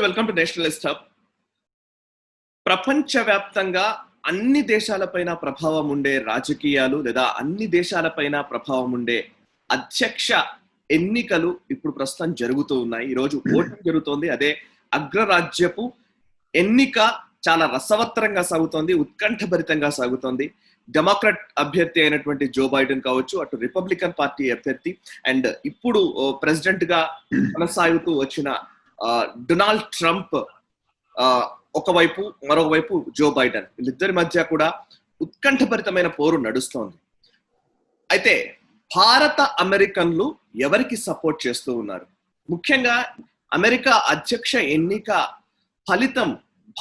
Welcome to Nationalist hub. ప్రపంచవ్యాప్తంగా అన్ని దేశాలపైన ప్రభావం ఉండే రాజకీయాలు లేదా అన్ని దేశాలపైన ప్రభావం ఉండే అధ్యక్ష ఎన్నికలు ఇప్పుడు ప్రస్తుతం జరుగుతూ ఉన్నాయి. ఈరోజు ఓటింగ్ జరుగుతోంది. అదే అగ్రరాజ్యపు ఎన్నిక చాలా రసవత్తరంగా సాగుతోంది, ఉత్కంఠభరితంగా సాగుతోంది. డెమోక్రాట్ అభ్యర్థి అయినటువంటి జో బైడెన్ కావచ్చు, అటు రిపబ్లికన్ పార్టీ అభ్యర్థి అండ్ ఇప్పుడు ప్రెసిడెంట్ గా కొనసాగుతూ వచ్చిన డొనాల్డ్ ట్రంప్ ఒకవైపు, మరొకవైపు జో బైడెన్, వీళ్ళిద్దరి మధ్య కూడా ఉత్కంఠభరితమైన పోరు నడుస్తోంది. అయితే భారత అమెరికన్లు ఎవరికి సపోర్ట్ చేస్తూ ఉన్నారు? ముఖ్యంగా అమెరికా అధ్యక్ష ఎన్నిక ఫలితం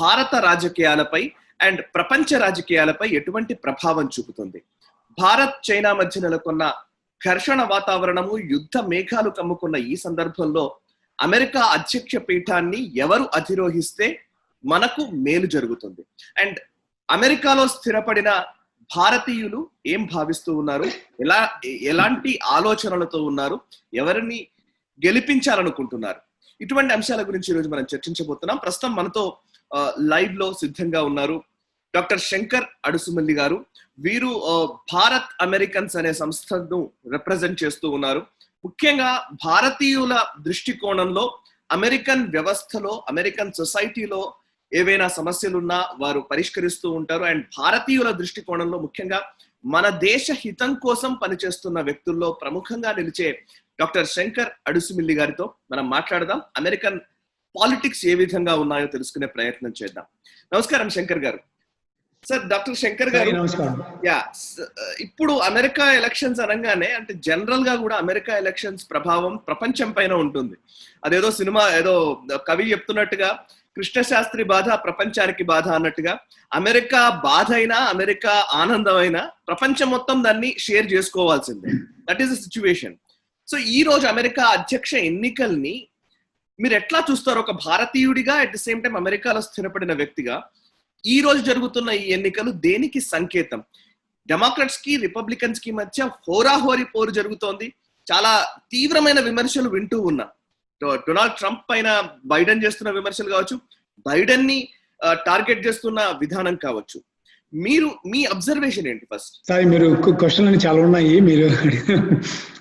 భారత రాజకీయాలపై అండ్ ప్రపంచ రాజకీయాలపై ఎటువంటి ప్రభావం చూపుతుంది? భారత్ చైనా మధ్య నెలకొన్న ఘర్షణ వాతావరణము, యుద్ధ మేఘాలు కమ్ముకున్న ఈ సందర్భంలో అమెరికా అధ్యక్ష పీఠాన్ని ఎవరు అధిరోహిస్తే మనకు మేలు జరుగుతుంది? అండ్ అమెరికాలో స్థిరపడిన భారతీయులు ఏం భావిస్తూ ఉన్నారు? ఎలాంటి ఆలోచనలతో ఉన్నారు? ఎవరిని గెలిపించాలనుకుంటున్నారు? ఇటువంటి అంశాల గురించి ఈరోజు మనం చర్చించబోతున్నాం. ప్రస్తుతం మనతో లైవ్ లో సిద్ధంగా ఉన్నారు డాక్టర్ శంకర్ అడుసుమల్లి గారు. వీరు భారత్ అమెరికన్స్ అనే సంస్థను రిప్రజెంట్ చేస్తూ ఉన్నారు. ముఖ్యంగా భారతీయుల దృష్టికోణంలో అమెరికన్ వ్యవస్థలో, అమెరికన్ సొసైటీలో ఏవైనా సమస్యలున్నా వారు పరిష్కరిస్తూ ఉంటారు. అండ్ భారతీయుల దృష్టికోణంలో ముఖ్యంగా మన దేశ హితం కోసం పనిచేస్తున్న వ్యక్తుల్లో ప్రముఖంగా నిలిచే డాక్టర్ శంకర్ అడుసుమిల్లి గారితో మనం మాట్లాడదాం. అమెరికన్ పాలిటిక్స్ ఏ విధంగా ఉన్నాయో తెలుసుకునే ప్రయత్నం చేద్దాం. నమస్కారం శంకర్ గారు. సార్, డాక్టర్ శంకర్ గారు, ఇప్పుడు అమెరికా ఎలక్షన్స్ అనగానే అంటే జనరల్ గా కూడా అమెరికా ఎలక్షన్స్ ప్రభావం ప్రపంచం పైన ఉంటుంది. అదేదో సినిమా, ఏదో కవి చెప్తున్నట్టుగా కృష్ణశాస్త్రి బాధ ప్రపంచానికి బాధ అన్నట్టుగా అమెరికా బాధ అయినా, అమెరికా ఆనందం అయినా ప్రపంచం మొత్తం దాన్ని షేర్ చేసుకోవాల్సిందే. That is the situation. So ఈ రోజు అమెరికా అధ్యక్ష ఎన్నికల్ని మీరు ఎట్లా చూస్తారు? ఒక భారతీయుడిగా, అట్ ద సేమ్ టైం అమెరికాలో స్థిరపడిన వ్యక్తిగా ఈ రోజు జరుగుతున్న ఈ ఎన్నికలు దేనికి సంకేతం? డెమోక్రాట్స్ కి, రిపబ్లికన్స్ కి మధ్య హోరాహోరీ పోరు జరుగుతోంది. చాలా తీవ్రమైన విమర్శలు వింటూ ఉన్నా. డొనాల్డ్ ట్రంప్ పైన బైడెన్ చేస్తున్న విమర్శలు కావచ్చు, బైడెన్ ని టార్గెట్ చేస్తున్న విధానం కావచ్చు. మీ అబ్జర్వేషన్ ఏంటి? ఫస్ట్ సారీ, మీరు క్వశ్చన్ అని చాలా ఉన్నాయి. మీరు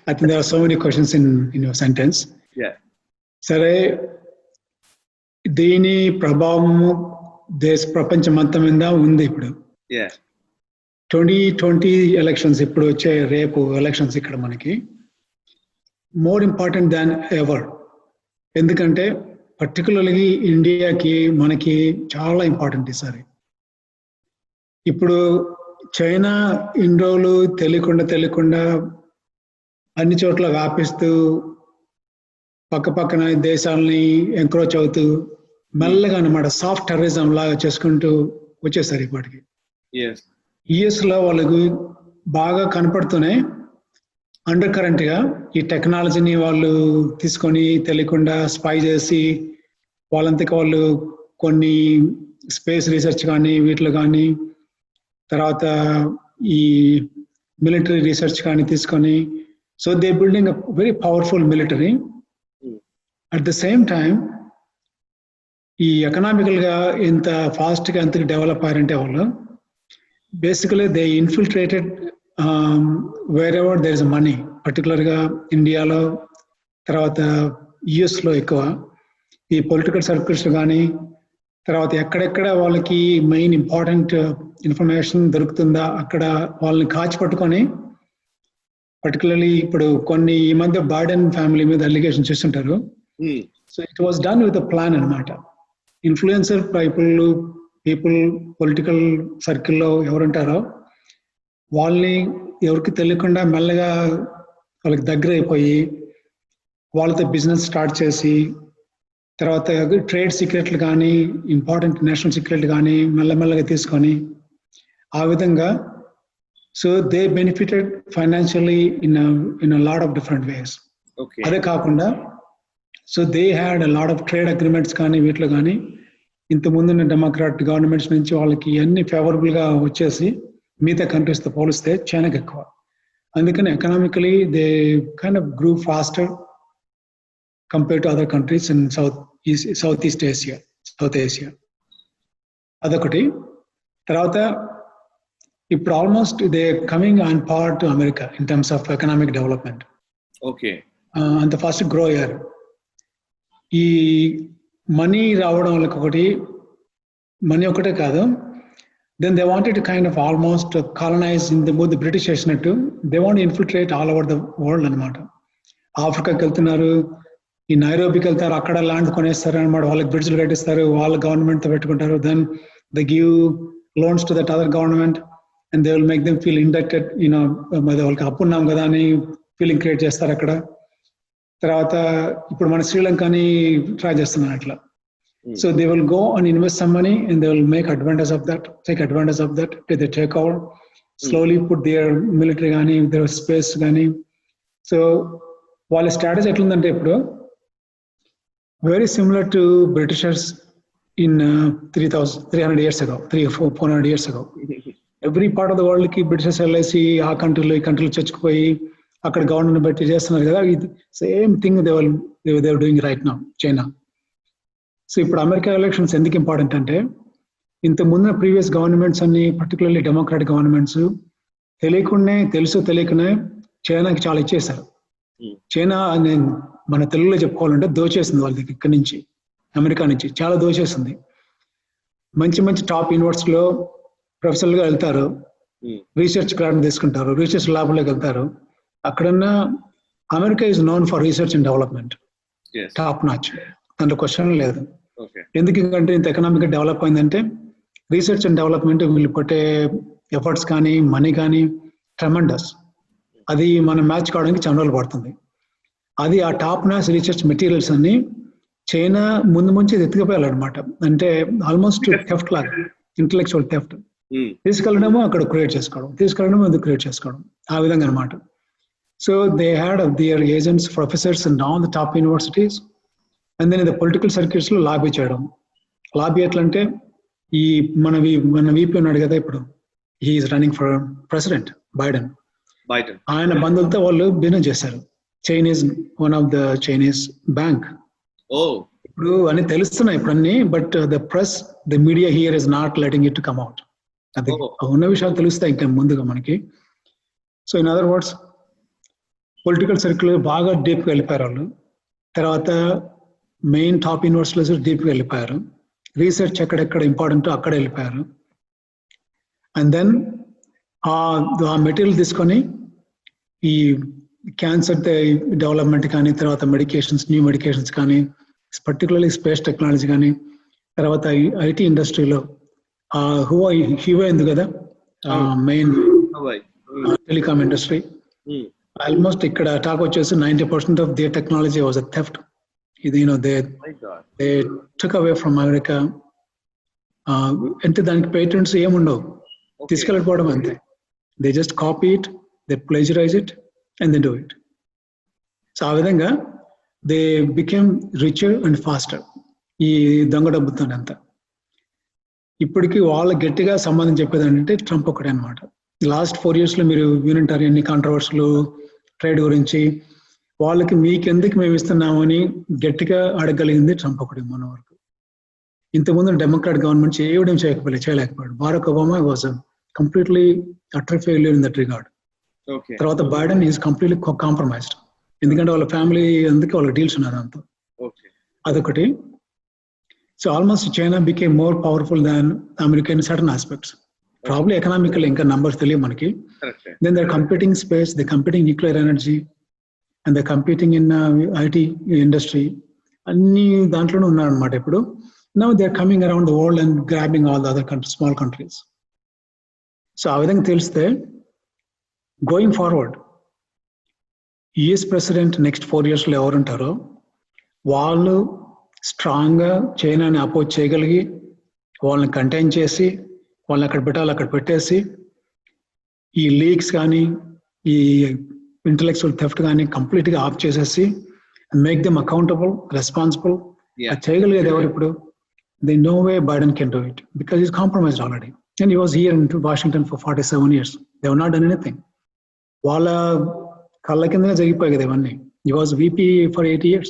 I think there are so many questions in your sentence. సరే, దీని ప్రభావము ప్రపంచం మొత్తం మీద ఉంది. ఇప్పుడు 2020 ఎలక్షన్స్, ఇప్పుడు వచ్చే రేపు ఎలక్షన్స్ ఇక్కడ మనకి మోర్ ఇంపార్టెంట్ దాన్ ఎవర్. ఎందుకంటే పర్టికులర్లీ ఇండియాకి, మనకి చాలా ఇంపార్టెంట్ ఈసారి. ఇప్పుడు చైనా ఇన్ని రోజులు తెలియకుండా అన్ని చోట్ల వ్యాపిస్తూ పక్కన దేశాలని ఎంక్రోచ్ అవుతూ మెల్లగా అన్నమాట సాఫ్ట్ టెర్రరిజం లాగా చేసుకుంటూ వచ్చేసారు. ఇప్పటికి యుఎస్ లో వాళ్ళకు బాగా కనపడుతూనే అండర్ కరెంట్ గా ఈ టెక్నాలజీని వాళ్ళు తీసుకొని తెలియకుండా స్పై చేసి వాళ్ళంతకు వాళ్ళు కొన్ని స్పేస్ రీసెర్చ్ కానీ, వీటిలో కానీ, తర్వాత ఈ మిలిటరీ రీసెర్చ్ కానీ తీసుకొని, so they building a very powerful military. At the same time ఈ ఎకనామికల్ గా ఇంత ఫాస్ట్ గా ఎంత డెవలప్ అయ్యారంటే వాళ్ళు basically they infiltrated wherever there is money. Particular గా ఇండియాలో, తర్వాత యుఎస్ లో ఎక్కువ ఈ పొలిటికల్ సర్కిల్స్ కానీ, తర్వాత ఎక్కడెక్కడ వాళ్ళకి మెయిన్ ఇంపార్టెంట్ ఇన్ఫర్మేషన్ దొరుకుతుందా అక్కడ వాళ్ళని కాచిపట్టుకొని, పర్టికులర్లీ ఇప్పుడు కొన్ని ఈ మధ్య బైడెన్ ఫ్యామిలీ మీద అలిగేషన్ చేస్తుంటారు. So it was done with a plan అన్నమాట. ఇన్ఫ్లుయెన్సర్ పీపుల్ పొలిటికల్ సర్కిల్లో ఎవరుంటారో వాళ్ళని ఎవరికి తెలియకుండా మెల్లగా వాళ్ళకి దగ్గర అయిపోయి వాళ్ళతో బిజినెస్ స్టార్ట్ చేసి, తర్వాత ట్రేడ్ సీక్రెట్లు కానీ, ఇంపార్టెంట్ నేషనల్ సీక్రెట్లు కానీ మెల్లమెల్లగా తీసుకొని ఆ విధంగా, so they benefited financially in a lot of different ways. అదే కాకుండా so they had a lot of trade agreements కానీ, వీటిలో కానీ ఇంతకుముందున్న డెమోక్రాట్ గవర్నమెంట్స్ నుంచి వాళ్ళకి అన్ని ఫేవరబుల్ గా వచ్చేసి మిగతా కంట్రీస్ తో పోలిస్తే చైనాకి ఎక్కువ. అందుకని economically they kind of grew faster. compared to other countries in Southeast Asia, South Asia. అదొకటి. తర్వాత ఇప్పుడు almost they coming on par to America in terms of economic development. Okay. అంత ఫాస్ట్ గ్రో అయ్యారు. ఈ మనీ రావడం వాళ్ళకి ఒకటి, money ఒకటే కాదు, then they wanted to kind of almost colonize in the British చేసినట్టు they want to infiltrate all over the world అనమాట. ఆఫ్రికాకి వెళ్తున్నారు, ఈ నైరోబికి వెళ్తారు, అక్కడ ల్యాండ్ కొనేస్తారు అనమాట, వాళ్ళకి బ్రిడ్జ్లు కట్టిస్తారు, వాళ్ళ గవర్నమెంట్ తో పెట్టుకుంటారు, then they give loans to that other government and they will make them feel indebted, you know వాళ్ళకి అప్పు ఉన్నాం కదా అని ఫీలింగ్ క్రియేట్ చేస్తారు అక్కడ. తర్వాత ఇప్పుడు మన శ్రీలంకని ట్రై చేస్తున్నారు అట్లా. So they will go and invest some money and they will take advantage of that, till they take over, slowly put their military gani, their space gani. So while strategy etlundante ippudu very similar to Britishers in 300 years ago, 400 years ago. Every part of the world ki Britishers LIC aa country lo చచ్చుకుపోయి అక్కడ government బట్టి చేస్తున్నారు కదా, same thing they were doing right now, China. So ఇప్పుడు America elections ఎందుకు important అంటే, ఇంత ముందు previous governments అన్ని పర్టికులర్లీ డెమోక్రాటిక్ గవర్నమెంట్స్ తెలియకనే చైనాకి చాలా ఇచ్చేశారు. చైనా మన తెలుగులో చెప్పుకోవాలంటే దోచేసింది వాళ్ళ దగ్గర, ఇక్కడి నుంచి అమెరికా నుంచి చాలా దోచేసింది. మంచి మంచి టాప్ యూనివర్సిటీలో ప్రొఫెసర్లుగా వెళ్తారు, రీసెర్చ్ గ్రాంట్ తీసుకుంటారు, రీసెర్చ్ ల్యాబ్లోకి వెళ్తారు. అక్కడన్నా America is known for research and development, top notch, దాంట్లో క్వశ్చన్ లేదు. ఎందుకంటే ఇంత ఎకనామిక్ డెవలప్ అయిందంటే రీసెర్చ్ అండ్ డెవలప్మెంట్ వీళ్ళు పెట్టే ఎఫర్ట్స్ కానీ మనీ కానీ ట్రెమెండస్. అది మనం మ్యాచ్ కావడానికి చాలా రోజులు పడుతుంది. అది ఆ టాప్ నాచ్ రీసెర్చ్ మెటీరియల్స్ అన్ని చైనా ముందు ఎత్తుకుపోయాలన్నమాట. అంటే ఆల్మోస్ట్ థెఫ్ట్ లాగా, ఇంటలెక్చువల్ థెఫ్ట్. తీసుకెళ్ళడమో అక్కడ క్రియేట్ చేసుకోవడం, ఎందుకు క్రియేట్ చేసుకోవడం, ఆ విధంగా అనమాట. So they had their agents, professors in all the top universities. And then political circles లో లాబీ చేయడం. లాబీ ఎట్లా అంటే, ఈ మన వీపీ ఉన్నాడు కదా ఇప్పుడు, he's running for president Biden. ఆయన బంధువులతో వాళ్ళు బిజినెస్ చేశారు. Chinese, one of the Chinese bank. ఇప్పుడు అన్ని తెలుస్తున్నాయి ఇప్పుడు అన్ని, but the press, the media here is not letting it to come out. అది ఉన్న విషయాలు తెలుస్తాయి ఇంకా ముందుగా మనకి. So in other words, political circle బాగా డీప్గా వెళ్ళిపోయారు వాళ్ళు. తర్వాత మెయిన్ టాప్ యూనివర్సిటీస్ డీప్గా వెళ్ళిపోయారు. రీసెర్చ్ ఎక్కడెక్కడ ఇంపార్టెంట్ అక్కడ వెళ్ళిపోయారు. అండ్ దెన్ ఆ మెటీరియల్ తీసుకొని ఈ క్యాన్సర్ డెవలప్మెంట్ కానీ, తర్వాత మెడికేషన్స్, న్యూ మెడికేషన్స్ కానీ, పర్టికులర్లీ స్పేస్ టెక్నాలజీ కానీ, తర్వాత ఐటీ ఇండస్ట్రీలో హ్యూవే ఉంది కదా మెయిన్ టెలికామ్ ఇండస్ట్రీ. ఆల్మోస్ట్ ఇక్కడ టాక్ వచ్చేసి 90% of their technology was a theft. ఇది they took away from America. అంటే దానికి పేటెంట్స్ ఏముండవు, తీసుకెళ్ళిపోవడం అంతే. They just copy it, they plagiarize it and they do it. So ఆ విధంగా they became richer and faster. ఈ దొంగ డబ్బుతో అంతా. ఇప్పటికీ వాళ్ళు గట్టిగా సంబంధం చెప్పేది అంటే ట్రంప్ ఒకటే అనమాట. లాస్ట్ 4 years లో మీరు వినుంటారు ఎన్ని కాంట్రవర్సీలు ట్రేడ్ గురించి. వాళ్ళకి మీకెందుకు మేము ఇస్తున్నామని గట్టిగా అడగలిగింది ట్రంప్ ఒకటి మన వరకు. ఇంతకుముందు డెమోక్రాట్ గవర్నమెంట్ చేయలేకపోయాడు. Barack Obama was completely utter failure in that regard. తర్వాత బైడెన్ ఈజ్ కంప్లీట్లీ కాంప్రమైజ్డ్, ఎందుకంటే వాళ్ళ ఫ్యామిలీ అందుకే వాళ్ళకి డీల్స్ ఉన్నారు అంతా. అదొకటి. So almost China became more powerful than America in certain aspects. Probably economical ఇంకా నంబర్స్ తెలియదు మనకి. Then they are competing space, they competing nuclear energy, and they competing in IT industry. అన్ని దాంట్లోనే ఉన్నారనమాట ఇప్పుడు. Now they are coming around the world and grabbing all the other countries, small countries. So ఆ విధంగా తెలిస్తే going forward US president next 4 years లో ఎవరుంటారో వాళ్ళు strong గా చైనాని అపోజ్ చేయగలిగి, వాళ్ళని కంటైన్ చేసి, వాళ్ళని అక్కడ పెట్టాలి అక్కడ పెట్టేసి, ఈ లీక్స్ కానీ ఈ ఇంటలెక్చువల్ థెఫ్ట్ కానీ కంప్లీట్ గా ఆఫ్ చేసేసి మేక్ దెమ్ అకౌంటబుల్, రెస్పాన్సిబుల్. అది చేయగలిగేది ఎవరు ఇప్పుడు? They no way Biden can do it because is compromised already. And he was here in Washington for 47 years. They have not done anything. వాళ్ళ కళ్ళ కిందనే జరిగిపోయాయి కదా ఇవన్నీ. He was VP for 8 years.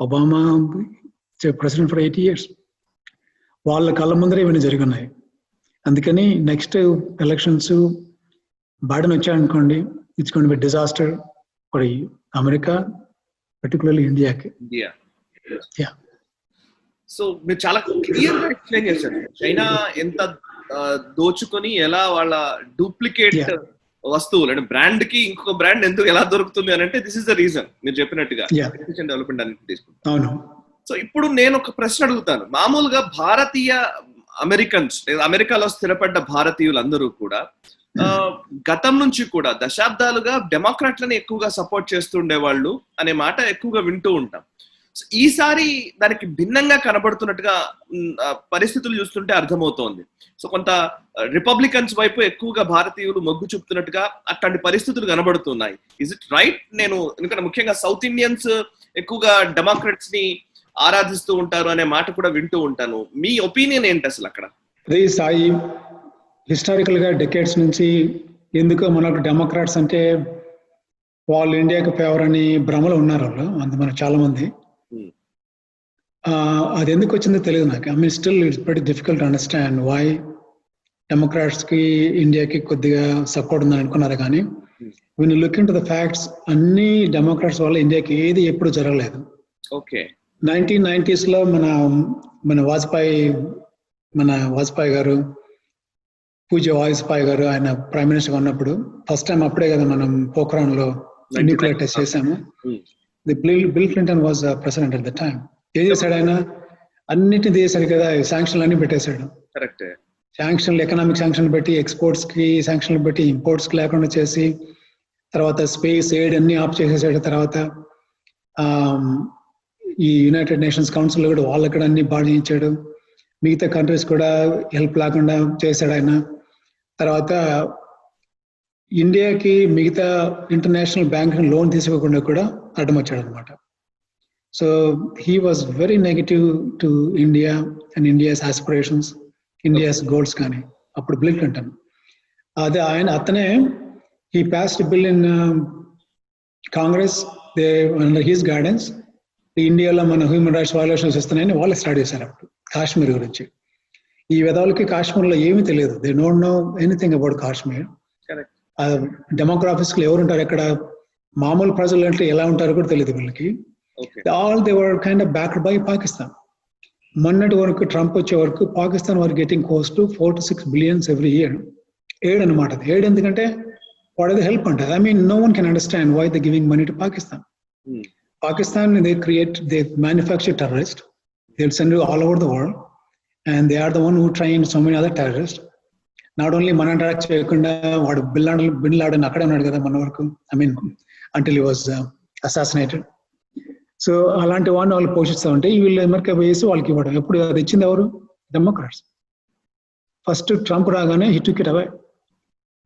Obama president for 8 years. వాళ్ళ కళ్ళ ముందరే ఇవన్నీ జరిగినాయి. అందుకని next elections Biden వచ్చాడనుకోండి, it's going to be disaster for America, particularly ఇండియాకి. సో మీరు చాలా క్లియర్ గా ఎక్స్ప్లెయిన్ చేశారు చైనా ఎంత దోచుకొని ఎలా వాళ్ళ డూప్లికేట్ వస్తువులు అంటే బ్రాండ్ కి ఇంకొక బ్రాండ్ ఎందుకు ఎలా దొరుకుతుంది అని అంటే దిస్ ఇస్ ద రీజన్ మీరు చెప్పినట్టుగా డెవలప్మెంట్ అనేది తీసుకుంటాను. సో ఇప్పుడు నేను ఒక ప్రశ్న అడుగుతాను. మామూలుగా భారతీయ అమెరికన్స్ అమెరికాలో స్థిరపడ్డ భారతీయులందరూ కూడా గతం నుంచి కూడా దశాబ్దాలుగా డెమోక్రాట్లని ఎక్కువగా సపోర్ట్ చేస్తుండే వాళ్ళు అనే మాట ఎక్కువగా వింటూ ఉంటాం. ఈసారి దానికి భిన్నంగా కనబడుతున్నట్టుగా పరిస్థితులు చూస్తుంటే అర్థమవుతోంది. సో కొంత రిపబ్లికన్స్ వైపు ఎక్కువగా భారతీయులు మొగ్గు చూపుతున్నట్టుగా అట్లాంటి పరిస్థితులు కనబడుతున్నాయి. Is it right? నేను ఎందుకంటే ముఖ్యంగా సౌత్ ఇండియన్స్ ఎక్కువగా డెమోక్రాట్స్ ని ఆరాధిస్తూ ఉంటారు అనే మాట కూడా వింటూ ఉంటాను. మీ ఒపీనియన్ ఏంటి అసలు అక్కడ? అదే సాయి, హిస్టారికల్ గా డెకేడ్స్ నుంచి ఎందుకో మనకు డెమోక్రాట్స్ అంటే వాళ్ళు ఇండియాకి ఫేవర్ అని భ్రమలో ఉన్నారు వాళ్ళు, మన చాలా మంది. అది ఎందుకు వచ్చిందో తెలియదు నాకు. I mean still it's very difficult understand why democrats కి ఇండియాకి కొద్దిగా సపోర్ట్ ఉందని అనుకున్నారు. కానీ when you look into the facts, అన్ని డెమోక్రాట్స్ వల్ల ఇండియాకి ఏది ఎప్పుడు జరగలేదు. ఓకే, 1990s లో మన వాజ్పేయి గారు, పూజ వాజ్పేయి గారు ఆయన ప్రైమ్ మినిస్టర్ ఉన్నప్పుడు ఫస్ట్ టైం అప్పుడే కదా మనం పోఖ్రాన్ లో న్యూక్లియర్ టెస్ట్ చేసాము. Bill Clinton was president at the time. ఏం చేశాడు ఆయన? అన్నిటిని తీసాడు కదా, శాంక్షన్లు అన్ని పెట్టేశాడు. శాంక్షన్లు, ఎకనామిక్ శాంక్షన్ పెట్టి, ఎక్స్పోర్ట్స్ కి శాంక్షన్లు పెట్టి, ఇంపోర్ట్స్ కి లేకుండా చేసి, తర్వాత స్పేస్ ఎయిడ్ అన్ని ఆఫ్ చేసేసాడు. తర్వాత ఈ యునైటెడ్ నేషన్స్ కౌన్సిల్ కూడా వాళ్ళకి కూడా అన్ని బాగా చేయించాడు. మిగతా కంట్రీస్ కూడా హెల్ప్ లేకుండా చేశాడు ఆయన. తర్వాత ఇండియాకి మిగతా ఇంటర్నేషనల్ బ్యాంక్ లోన్ తీసుకోకుండా కూడా అడ్డం వచ్చాడు అనమాట. So he was very negative to India and India's aspirations, India's goals. కానీ అప్పుడు బిల్ క్లింటన్ అదే అతనే he passed bill in Congress under his guidance. ఇండియాలో మన హ్యూమన్ రైట్స్ వయలేషన్స్ వస్తున్నాయని వాళ్ళు స్టార్ట్ చేశారు అప్పుడు కాశ్మీర్ గురించి. ఈ విధాలకి కాశ్మీర్లో ఏమీ తెలియదు. They don't know anything about Kashmir. Demographics లో ఎవరు ఉంటారు, ఎక్కడ మామూలు ప్రజలు అంటే ఎలా ఉంటారో కూడా తెలియదు వీళ్ళకి. All they were kind of backed by Pakistan. మొన్నటి వరకు ట్రంప్ వచ్చే వరకు పాకిస్తాన్ వర్ గెటింగ్ కోస్ట్ to 4 to 6 billion every year. Aid అనమాట. ఎయిడ్ ఎందుకంటే వాట్ ఆర్ ద హెల్ప్ అంటారు. I mean no one can understand why they giving money to Pakistan. Pakistan, they manufacture terrorists. They'll send you all over the world, and they are the one who trained so many other terrorists. Not only man attack cheyakunda vaadu bin Laden akkade unnadu kada mana varaku. I mean until he was assassinated. So alanti one all పోషిస్తూ ఉంటే వీళ్ళు America వేసి వాళ్ళకి ఇవ్వడం. ఎప్పుడు అది ఇచ్చింది ఎవరు? డెమోక్రాట్స్. ఫస్ట్ ట్రంప్ రాగానే he took it away.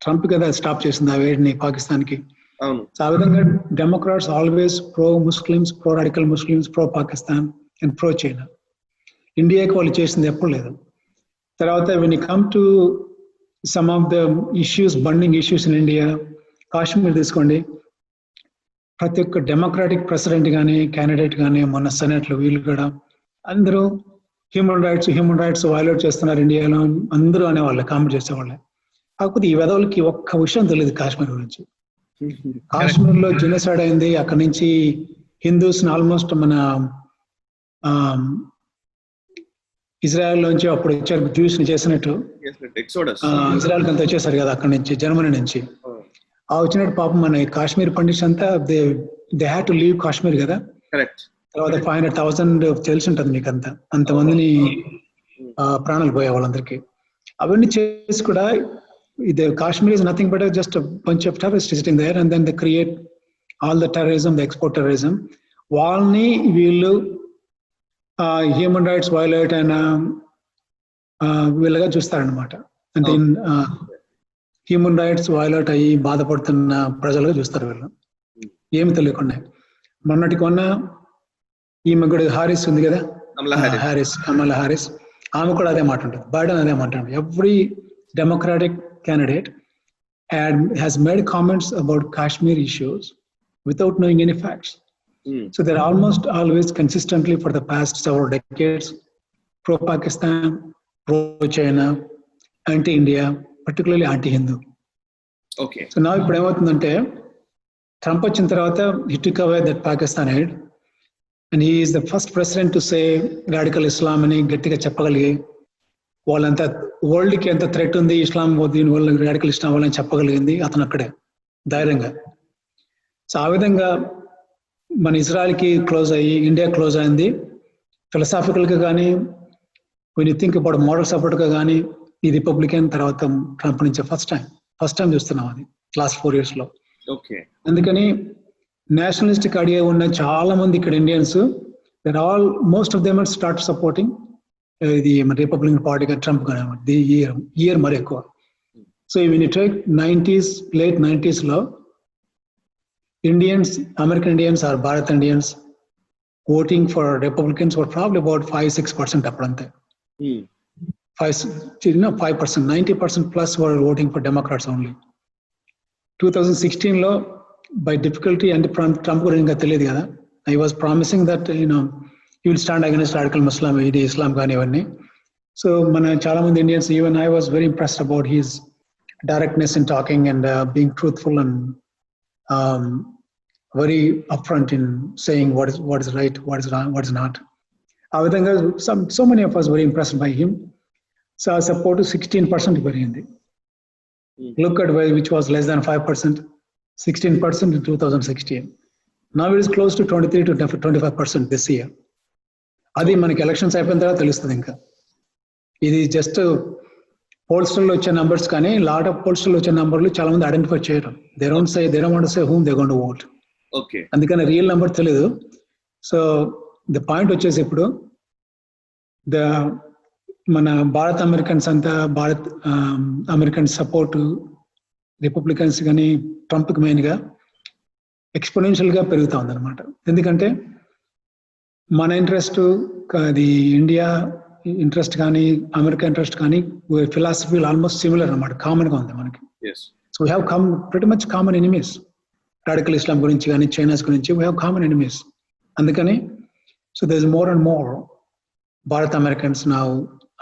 Trump కదా స్టాప్ చేసింది ఆ వేడిని పాకిస్తాన్కి. సో ఆ విధంగా Democrats always pro Muslims, pro radical Muslims, pro Pakistan and pro China. ఇండియాకి వాళ్ళు చేసింది ఎప్పుడు లేదు. తర్వాత when you come to some of the issues, burning issues in India, Kashmir తీసుకోండి. ప్రతి ఒక్క డెమోక్రాటిక్ ప్రెసిడెంట్ కానీ క్యాండిడేట్ కానీ మొన్న సెనెట్లు వీళ్ళు కూడా అందరూ హ్యూమన్ రైట్స్ వైలేట్ చేస్తున్నారు ఇండియాలో అందరూ అనేవాళ్ళే, కామెంట్ చేసేవాళ్ళే. కాకపోతే ఈ వెధవులకి ఒక్క విషయం తెలియదు కాశ్మీర్ గురించి. కాశ్మీర్ లో జెనోసైడ్ అయింది. అక్కడి నుంచి హిందూస్ ఆల్మోస్ట్ మన ఇజ్రాయెల్ నుంచి అప్పుడు వచ్చారు, జ్యూస్ ని చేసినట్టు ఇజ్రాయెల్ అంతా వచ్చేసారు కదా అక్కడి నుంచి, జర్మనీ నుంచి. ఆ వచ్చినట్టు పాపం మన కాశ్మీర్ పండిట్స్ అంతా they had to leave Kashmir కదా. తర్వాత 500,000 తెలిసి ఉంటుంది మీకు అంతమందిని ప్రాణాలు పోయే వాళ్ళందరికీ. అవన్నీ చేసి కూడా Kashmir is nothing but just a bunch of terrorists sitting there, and then they create all the terrorism, the export terrorism. Walni వీళ్ళు హ్యూమన్ రైట్స్ వైలేట్ అండ్ వీళ్ళగా చూస్తారనమాట. అంటే హ్యూమన్ రైట్స్ వైలేట్ అయ్యి బాధపడుతున్న ప్రజలుగా చూస్తారు వీళ్ళు, ఏమి తెలియకుండా. మొన్నటి కొన్న ఈమె కూడా హారిస్ ఉంది కదా, కమలా హారిస్, ఆమె కూడా అదే మాట ఉంటుంది. బైడెన్ అదే మాట ఉంటుంది. Every democratic candidate and has made comments about Kashmir issues without knowing any facts. So they're almost always consistently for the past several decades pro-Pakistan, pro-China, anti-India, particularly anti-Hindu. Okay. So now ఇప్పుడు ఏమవుతుందంటే Trump వచ్చిన తర్వాత he took away that Pakistan aid and he is the first president to say radical Islam అని గట్టిగా చెప్పగలిగి వాళ్ళంతా world కి ఎంత threat ఉంది ఇస్లాం దీని వల్ల రాడికల్ ఇస్లాం వల్ల చెప్పగలిగింది అతను అక్కడే ధైర్యంగా. సో ఆ విధంగా మన ఇజ్రాయెల్ కి క్లోజ్ అయ్యి ఇండియా క్లోజ్ అయింది. ఫిలసాఫికల్ గా కానీ when you think about moral support గా కానీ ఈ రిపబ్లికన్ తర్వాత ట్రంప్ నుంచి ఫస్ట్ టైం చూస్తున్నాం అది లాస్ట్ 4 years లో. ఓకే. అందుకని నేషనలిస్టిక్ ఐడియా ఉన్న చాలా మంది ఇక్కడ Indians there all most of them start supporting ఇది రిపబ్లికన్ పార్టీగా ట్రంప్ కానీ ఇయర్ మరి ఎక్కువ. So when you take 90s late 90s లో Indians, American Indians or Bharat Indians voting for Republicans were probably about 5-6% అప్పుడంతే. 5%, 90% plus were voting for Democrats only. 2016 లో by difficulty and Trump గురించి ఇంకా తెలియదు కదా, I was promising that he will stand against radical Muslim, ఇది Islam కానీ ఇవన్నీ. So మన చాలా మంది Indians, even I was very impressed about his directness in talking and being truthful and very upfront in saying what is right, what is wrong, what is not. ఆ విధంగా so many of us very impressed by him. So our support 16% పెరిగింది. Look at which was less than 5%, 16% in 2016. Now it is close to 23 to 25% this year. అది మనకి elections అయిపోయిన తర్వాత తెలుస్తుంది. ఇంకా ఇది జస్ట్ పోల్స్టర్లో వచ్చే నంబర్స్, కానీ లాట్ ఆఫ్ పోల్స్టర్లో వచ్చే నంబర్లు చాలా మంది ఐడెంటిఫై చేయరు. They don't want to say whom they going to vote. Okay. అందుకని రియల్ నెంబర్ తెలియదు. సో ద పాయింట్ వచ్చేసి ఇప్పుడు మన భారత్ అమెరికన్స్ అంతా అమెరికన్ సపోర్ట్ రిపబ్లికన్స్ కానీ ట్రంప్కి మెయిన్గా ఎక్స్పోనెన్షియల్ గా పెరుగుతా ఉందన్నమాట. ఎందుకంటే మన ఇంట్రెస్ట్, అది ఇండియా ఇంట్రెస్ట్ కానీ అమెరికా ఇంట్రెస్ట్ కానీ ఫిలాసఫీ ఆల్మోస్ట్ సిమిలర్ అన్నమాట, కామన్ గా ఉంది మనకి. So we have pretty much common enemies. Radical Islam గురించి కానీ చైనాస్ గురించి వీ హ్యావ్ కామన్ ఎనిమీస్. అందుకని so there is more and more Bharat Americans now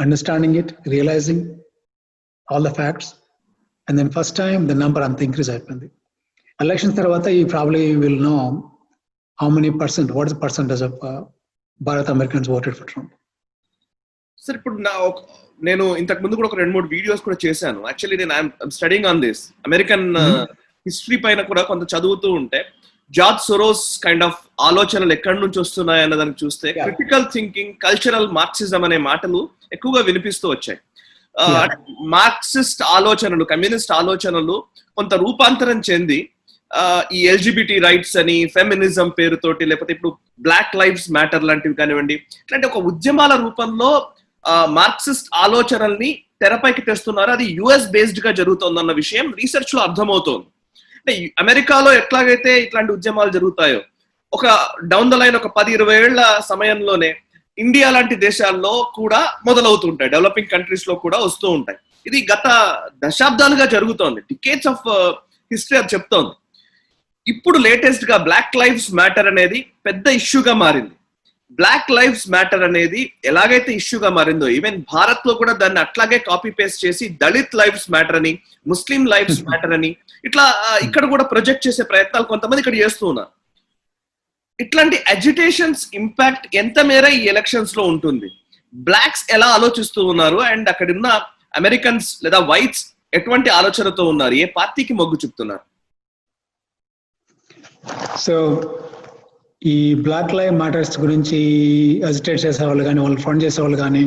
understanding it, realising all the facts, and then first time the number అంత increase అయిపోయింది. Elections తర్వాత ఈ probably will know how many percent, what is percentage of Bharat Americans voted for Trump. Sir ఇప్పుడు నేను ఇంతకు ముందు కూడా ఒక 2-3 వీడియోస్ కూడా చేశాను. యాక్చువల్లీ నేను I'm studying on this American history పైన కూడా కొంత చదువుతూ ఉంటే జార్జ్ సోరోస్ కైండ్ ఆఫ్ ఆలోచనలు ఎక్కడి నుంచి వస్తున్నాయి అన్న దానికి చూస్తే క్రిటికల్ థింకింగ్, కల్చరల్ మార్క్సిజం అనే మాటలు ఎక్కువగా వినిపిస్తూ వచ్చాయి. మార్క్సిస్ట్ ఆలోచనలు, కమ్యూనిస్ట్ ఆలోచనలు కొంత రూపాంతరం చెంది ఈ ఎల్జిబిటీ రైట్స్ అని, ఫెమినిజం పేరుతోటి, లేకపోతే ఇప్పుడు బ్లాక్ లైవ్స్ మ్యాటర్ లాంటివి కానివ్వండి, ఇట్లాంటి ఒక ఉద్యమాల రూపంలో మార్క్సిస్ట్ ఆలోచనల్ని తెరపైకి తెస్తున్నారు. అది యుఎస్ బేస్డ్ గా జరుగుతోందన్న విషయం రీసెర్చ్ లో అర్థమవుతోంది. అంటే అమెరికాలో ఎట్లాగైతే ఇట్లాంటి ఉద్యమాలు జరుగుతాయో, ఒక డౌన్ ద లైన్ ఒక 10-20 ఏళ్ల సమయంలోనే ఇండియా లాంటి దేశాల్లో కూడా మొదలవుతుంటాయి, డెవలపింగ్ కంట్రీస్ లో కూడా వస్తూ ఉంటాయి. ఇది గత దశాబ్దాలుగా జరుగుతోంది, డికేడ్స్ ఆఫ్ హిస్టరీ అది చెప్తోంది. ఇప్పుడు లేటెస్ట్ గా బ్లాక్ లైవ్స్ మ్యాటర్ అనేది పెద్ద ఇష్యూగా మారింది. బ్లాక్ లైవ్స్ మ్యాటర్ అనేది ఎలాగైతే ఇష్యూగా మారిందో, ఈవెన్ భారత్ లో కూడా దాన్ని అట్లాగే కాపీ పేస్ట్ చేసి దళిత్ లైవ్స్ మ్యాటర్ అని, ముస్లిం లైవ్స్ మ్యాటర్ అని, ఇట్లా ఇక్కడ కూడా ప్రొజెక్ట్ చేసే ప్రయత్నాలు కొంతమంది ఇక్కడ చేస్తూ ఉన్నారు. ఇట్లాంటి అజిటేషన్స్ ఇంపాక్ట్ ఎంత మేర ఈ ఎలక్షన్స్ లో ఉంటుంది? బ్లాక్స్ ఎలా ఆలోచిస్తూ ఉన్నారు, అండ్ అక్కడ ఉన్న అమెరికన్స్ లేదా వైట్స్ ఎటువంటి ఆలోచనతో ఉన్నారు, ఏ పార్టీకి మొగ్గు చూపుతున్నారు? సో ఈ బ్లాక్ లైవ్ మ్యాటర్స్ గురించి అజిటేట్ చేసేవాళ్ళు కానీ, వాళ్ళు ఫండ్ చేసేవాళ్ళు కానీ,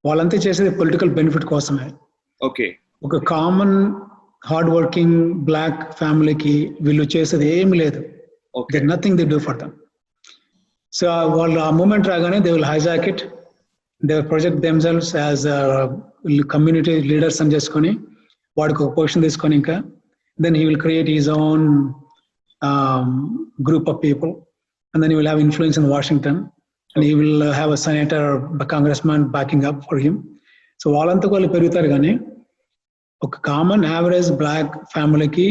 వాళ్ళంతా చేసేది పొలిటికల్ బెనిఫిట్ కోసమే. ఓకే. ఒక కామన్ హార్డ్ వర్కింగ్ బ్లాక్ ఫ్యామిలీకి వీళ్ళు చేసేది ఏమి లేదు. There's nothing they do for them. So వాళ్ళు ఆ మూమెంట్ రాగానే they will hijack it, they will project themselves as community leaders అని చేసుకొని వాడికి ఒక పొజిషన్ తీసుకొని, ఇంకా then he will create his own group of people, and then he will have influence in Washington, and he will have a senator or a congressman backing up for him. So వాళ్ళంతా వాళ్ళు పెరుగుతారు, కానీ ఒక common average black ఫ్యామిలీకి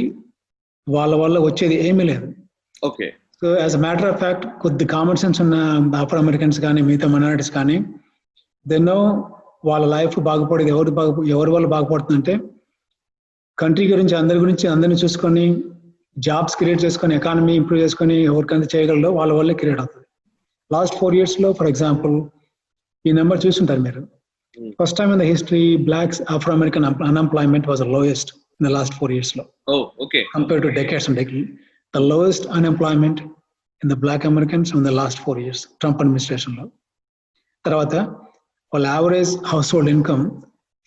వాళ్ళ వల్ల వచ్చేది ఏమీ లేదు. Okay. So as a matter of fact కొద్ది కామన్ సెన్స్ ఉన్న ఆఫ్రో అమెరికన్స్ కానీ మిగతా మైనారిటీస్ కానీ దెన్నో వాళ్ళ లైఫ్ బాగుపడేది ఎవరి వల్ల బాగుపడుతుందంటే కంట్రీ గురించి అందరిని చూసుకొని జాబ్స్ క్రియేట్ చేసుకొని ఎకానమీ ఇంప్రూవ్ చేసుకొని ఎవరికైనా చేయగలరో వాళ్ళ వల్లే క్రియేట్ అవుతుంది. లాస్ట్ 4 years లో ఫర్ ఎగ్జాంపుల్ ఈ నెంబర్ చూస్తుంటారు మీరు. First time in the history blacks Afro American unemployment was the lowest in the last 4 years లో. Compare to decades and the lowest unemployment in the black Americans in the last 4 years Trump administration లో. తర్వాత వాళ్ళ average household income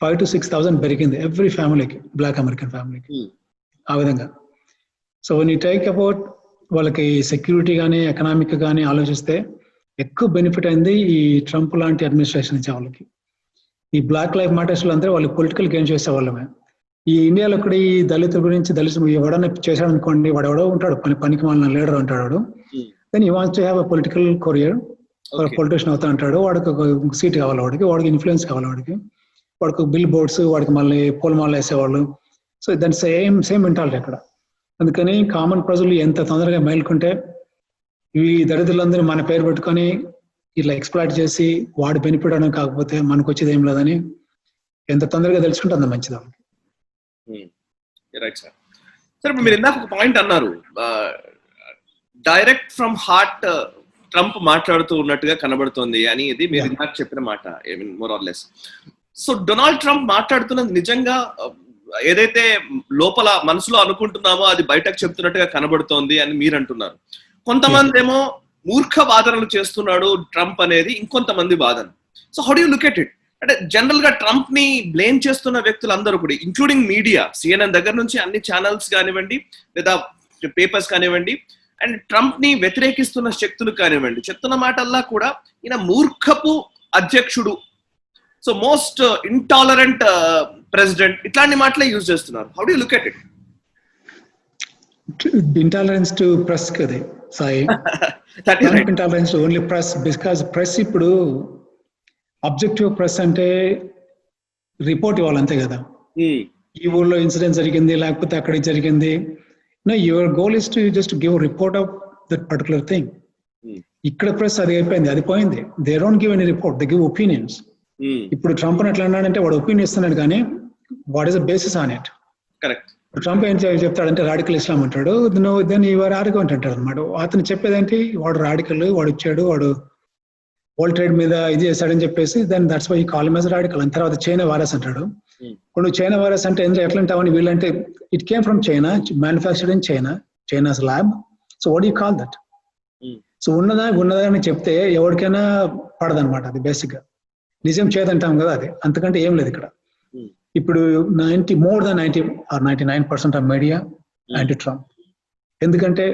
5,000 to 6,000 పెరిగింది every ఫ్యామిలీకి, black American ఫ్యామిలీకి. ఆ విధంగా so one you take about వాళ్ళకి సెక్యూరిటీ కానీ ఎకనామిక్ కానీ ఆలోచిస్తే ఎక్కువ బెనిఫిట్ అయింది ఈ ట్రంప్ లాంటి అడ్మినిస్ట్రేషన్ ఇచ్చే వాళ్ళకి. ఈ బ్లాక్ లైఫ్ మ్యాటర్స్ లో అందరూ వాళ్ళు పొలిటికల్ గెయిన్ చేసే వాళ్ళమే. ఈ ఇండియాలో కూడా ఈ దళితుల గురించి ఎవడన్నా చేశాడు అనుకోండి, వాడెవడో ఉంటాడు పనికి మాలిన లీడర్ ఉంటాడు. Then you wants to have a political career, politician అవుతా అంటాడు. వాడికి ఒక సీట్ కావాలి, వాడికి ఇన్ఫ్లుయెన్స్ కావాలి, వాడికి బిల్ బోర్డ్స్, వాడికి మళ్ళీ పూలమాలలు వేసేవాళ్ళు. సో దాని సేమ్ మెంటాలిటీ అక్కడ. అందుకని కామన్ ప్రజలు ఎంత తొందరగా మేల్కొంటే ఈ దరిద్రులందరూ మన పేరు పెట్టుకొని ఇట్లా ఎక్స్ప్లాయిట్ చేసి వాడు బెనిఫిట్ అవడం కాకపోతే మనకు వచ్చేది ఏం లేదని ఎంత తొందరగా తెలుసుకుంటే అంత మంచిది వాళ్ళకి. Right sir. సార్ ఇప్పుడు మీరు ఇందాక ఒక పాయింట్ అన్నారు, డైరెక్ట్ ఫ్రమ్ హార్ట్ ట్రంప్ మాట్లాడుతూ ఉన్నట్టుగా కనబడుతోంది అని. ఇది మీరు ఇందాక చెప్పిన మాట, more or less. So Donald Trump మాట్లాడుతున్నది నిజంగా ఏదైతే లోపల మనసులో అనుకుంటున్నామో అది బయటకు చెప్తున్నట్టుగా కనబడుతోంది అని మీరు అంటున్నారు. కొంతమంది ఏమో మూర్ఖ వాదనలు చేస్తున్నాడు ట్రంప్ అనేది, ఇంకొంతమంది వాదన. So how do you look at it? అంటే జనరల్ గా ట్రంప్ ని బ్లేమ్ చేస్తున్న వ్యక్తులందరూ కూడా, ఇంక్లూడింగ్ మీడియా, సిఎన్ఎన్ దగ్గర నుంచి అన్ని ఛానల్స్ కానివ్వండి లేదా పేపర్స్ కానివ్వండి, అండ్ ట్రంప్ ని వ్యతిరేకిస్తున్న శక్తులు కానివ్వండి, చెప్తున్న మాటల్లా కూడా ఈయన మూర్ఖపు అధ్యక్షుడు, సో మోస్ట్ ఇంటాలరెంట్ ప్రెసిడెంట్, ఇట్లాంటి మాటలే యూజ్ చేస్తున్నారు. How do you look at it? Intolerance to press కదే సాయి. Intolerance to only press, because press ఇప్పుడు అబ్జెక్టివ్ ప్రెస్ అంటే రిపోర్ట్ ఇవ్వాలి అంతే కదా. ఈ ఊళ్ళో ఇన్సిడెంట్ జరిగింది లేకపోతే అక్కడ జరిగింది. No, your goal is to just give a report of that particular thing. ఇక్కడ ప్రెస్ అది అయిపోయింది, అది పోయింది. They don't give any report, they give opinions. ఇప్పుడు ట్రంప్ ఎట్లా అన్నాడంటే వాడు ఒపీనియన్ ఇస్తున్నాడు కానీ what is the basis on it? Correct. Trump ఏం చెప్తాడంటే రాడికల్ ఇస్లాం అంటాడు, దెన్ యువర్ ఆర్గ్యుమెంట్ అంటాడు అనమాట. అతను చెప్పేదేంటి, వాడు రాడికల్, వాడు వచ్చాడు, వాడు వరల్డ్ ట్రేడ్ మీద ఇది చేశాడని చెప్పేసి then that's why call him as radical. అని తర్వాత చైనా వైరస్ అంటాడు. ఇప్పుడు చైనా వైరస్ అంటే ఎట్లా అంటావని వీళ్ళంటే it came from China, manufactured in China, China's lab. So what you call that? So ఉన్నదని చెప్తే ఎవరికైనా పడదనమాట. అది బేసిక్ గా నిజం చేదంటాం కదా, అది అంతకంటే ఏం లేదు ఇక్కడ. ఇప్పుడు more than 90 or 99% of media anti Trump. ఎందుకంటే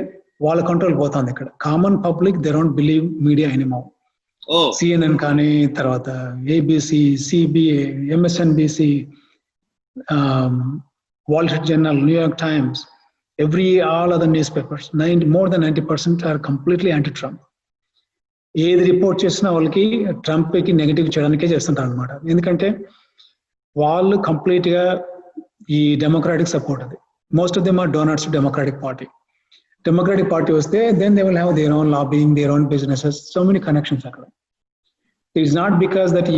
వాళ్ళ కంట్రోల్ పోతుంది ఇక్కడ. Common public they don't believe media anymore. CNN కానీ, తర్వాత ABC, CBA, MSNBC, Wall Street Journal, New York Times, all other newspapers, more than 90% are completely anti-Trump. ఏది report చేసినా వాళ్ళకి ట్రంప్కి negative చేయడానికే చేస్తుంటారు అనమాట. ఎందుకంటే వాళ్ళు కంప్లీట్ గా ఈ డెమోక్రాటిక్ సపోర్ట్. అది most of them are donors to democratic party. Democratic party వస్తే then they will have their own lobbying, their own businesses, so many connections అక్కడ. It's not because that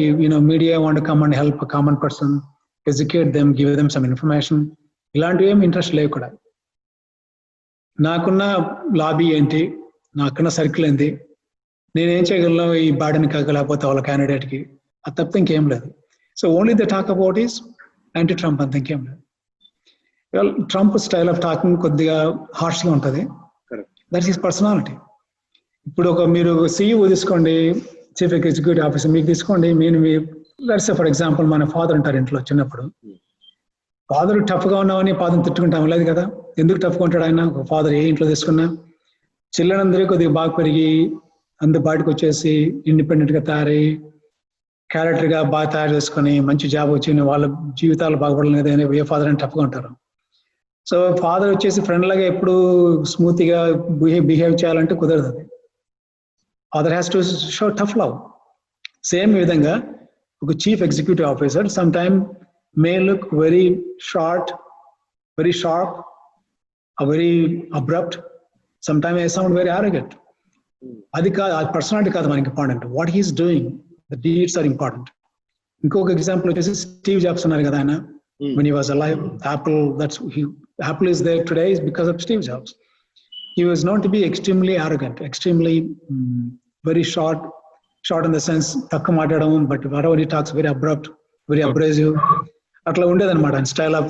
media want to come and help common person, educate them, give them some information. ఇలాంటివి ఏమి interest లేవు కూడా. నాకున్న lobby ఏంటి, నాకున్న circle ఏంటి, నేనేం చేయగలను ఈ బాడీని కాకపోతే వాళ్ళ క్యాండిడేట్ కి, అది తప్పితే ఇంకేం లేదు. So only the talk about is anti Trump, అంత ఇంకేం లేదు. ట్రంప్ స్టైల్ ఆఫ్ టాకింగ్ కొద్దిగా హార్ష్ గా ఉంటుంది. That's his personality. ఇప్పుడు మీరు సిఇఓ తీసుకోండి, చీఫ్ ఎగ్జిక్యూటివ్ ఆఫీసర్ మీకు తీసుకోండి. లెట్స్ సే ఫర్ ఎగ్జాంపుల్ మన ఫాదర్ ఉంటారు ఇంట్లో. చిన్నప్పుడు ఫాదర్ టఫ్ గా ఉన్నామని ఫాదర్ తిట్టుకుంటాం లేదు కదా. ఎందుకు టఫ్ గా ఉంటాడు ఆయన? ఫాదర్ ఏ ఇంట్లో తీసుకున్నా చిల్లరందరూ కొద్దిగా బాగా పెరిగి అందరు బయటకు వచ్చేసి ఇండిపెండెంట్ గా తయారై క్యారెక్టర్ గా బాగా తయారు చేసుకుని మంచి జాబ్ వచ్చి వాళ్ళ జీవితాలు బాగుపడలేదు కదా, ఏ ఫాదర్ అని టఫ్ గా ఉంటారు. సో ఫాదర్ వచ్చేసి ఫ్రెండ్ లాగా ఎప్పుడు స్మూత్ గా బిహేవ్ చేయాలంటే కుదరదు. అది father has to show tough love. Same విధంగా ఒక chief executive officer some time may look very short, very sharp, very abrupt. Sometimes I sound very arrogant. అది కాదు, అది పర్సనాలిటీ కాదు మనకి important. What he's doing, the deeds are important. ఇంకొక example వచ్చేసి Steve Jobs ఉన్నారు కదా ఆయన. When he was alive, Apple is there today is because of Steve Jobs. He was known to be extremely arrogant, extremely very short in the sense takku maatadam, but whatever he talks very abrupt, very abrasive. Atla undedannamata and style of